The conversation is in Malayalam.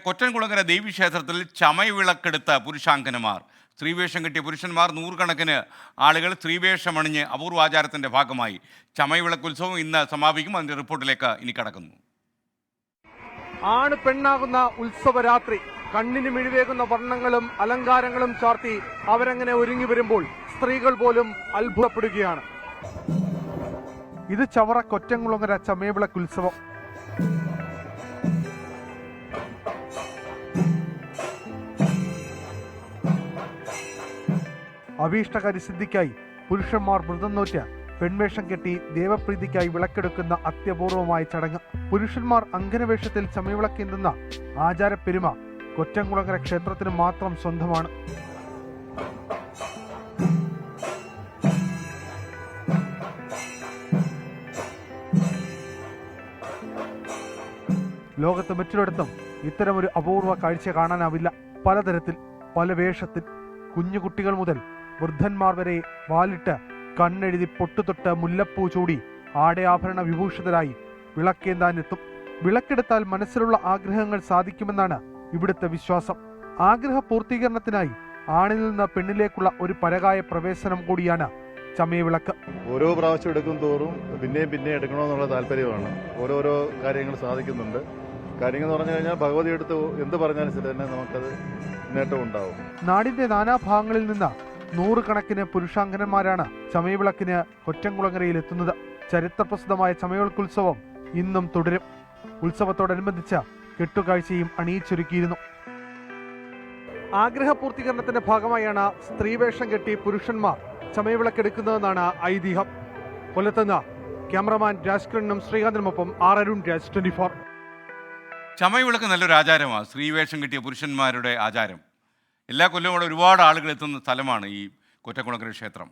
കൊറ്റൻകുളങ്ങര ദേവീക്ഷേത്രത്തിൽ ചമയവിളക്കെടുത്ത പുരുഷാങ്കനമാർ, സ്ത്രീവേഷം കെട്ടിയ പുരുഷന്മാർ, നൂറുകണക്കിന് ആളുകൾ സ്ത്രീവേഷമണിഞ്ഞ് അപൂർവാചാരത്തിൻ്റെ ഭാഗമായി ചമയവിളക്ക് ഉത്സവം ഇന്ന് സമാപിക്കും. അതിൻ്റെ റിപ്പോർട്ടിലേക്ക് ഇനി കടക്കുന്നു. ആണ് പെണ്ണാകുന്ന ഉത്സവരാത്രി കണ്ണിന് മിഴിവേകുന്ന വർണ്ണങ്ങളും അലങ്കാരങ്ങളും ചാർത്തി അവരങ്ങനെ ഒരുങ്ങി വരുമ്പോൾ സ്ത്രീകൾ പോലും അത്ഭുതപ്പെടുകയാണ്. ഇത് ചവറ കൊറ്റൻകുളങ്ങര ചമയവിളക്ക് ഉത്സവം. അഭീഷ്ടകാരി സിദ്ധിക്കായി പുരുഷന്മാർ വ്രതം നോറ്റ് പെൺവേഷം കെട്ടി ദേവപ്രീതിക്കായി വിളക്കെടുക്കുന്ന അത്യപൂർവമായ ചടങ്ങ്. പുരുഷന്മാർ അങ്കനവേഷത്തിൽ ചമയവിളക്കേന്തുന്ന ആചാരപ്പെരുമ കൊറ്റൻകുളങ്ങര ക്ഷേത്രത്തിന് മാത്രം സ്വന്തമാണ്. ലോകത്ത് മറ്റൊരിടത്തും ഇത്തരമൊരു അപൂർവ കാഴ്ച കാണാനാവില്ല. പലതരത്തിൽ, പല വേഷത്തിൽ, കുഞ്ഞുകുട്ടികൾ മുതൽ വൃദ്ധന്മാർ വരെ വാലിട്ട് കണ്ണെഴുതി പൊട്ടുതൊട്ട് മുല്ലപ്പൂ ചൂടി ആടയാഭരണ വിഭൂഷിതരായി വിളക്കേന്താനെത്തും. വിളക്കെടുത്താൽ മനസ്സിലുള്ള ആഗ്രഹങ്ങൾ സാധിക്കുമെന്നാണ് ഇവിടുത്തെ വിശ്വാസം. ആഗ്രഹ പൂർത്തീകരണത്തിനായി ആണിൽ നിന്ന് പെണ്ണിലേക്കുള്ള ഒരു പരകായ പ്രവേശനം കൂടിയാണ് ചമയവിളക്ക്. ഓരോ പ്രാവശ്യം എടുക്കും തോറും പിന്നെയും എടുക്കണമെന്നുള്ള താല്പര്യമാണ്. ഓരോരോ കാര്യങ്ങൾ സാധിക്കുന്നുണ്ട്. കാര്യങ്ങൾ എന്ന് പറഞ്ഞു കഴിഞ്ഞാൽ ഭഗവതി എടുത്ത് എന്ത് പറഞ്ഞാലും ശരി തന്നെ നമുക്കത് നേട്ടം ഉണ്ടാവും. നാടിന്റെ നാനാഭാഗങ്ങളിൽ നിന്ന് നൂറുകണക്കിന് പുരുഷാങ്കനന്മാരാണ് ചമയവിളക്കിന് കൊറ്റൻകുളങ്ങരയിൽ എത്തുന്നത്. ചരിത്രപ്രസിദ്ധമായ ചമയവിളക്കുത്സവം ഇന്നും തുടരും. ഉത്സവത്തോടനുബന്ധിച്ച കെട്ടുകാഴ്ചയും അണിയിച്ചൊരുക്കിയിരുന്നു. ആഗ്രഹപൂർത്തീകരണത്തിന്റെ ഭാഗമായാണ് സ്ത്രീവേഷം കെട്ടി പുരുഷന്മാർ ചമയവിളക്കെടുക്കുന്നതെന്നാണ് ഐതിഹ്യം. കൊല്ലത്തുനിന്ന് ക്യാമറമാൻ രാജ്കിരണിനും ശ്രീകാന്തിനുമൊപ്പം അരുൺ രാജ്, 24. ചമയവിളക്ക് നല്ലൊരു ആചാരമാണ്. സ്ത്രീവേഷം കിട്ടിയ പുരുഷന്മാരുടെ ആചാരം. എല്ലാ കൊല്ലവും അവിടെ ഒരുപാട് ആളുകൾ എത്തുന്ന സ്ഥലമാണ് ഈ കൊറ്റൻകുളങ്ങര ക്ഷേത്രം.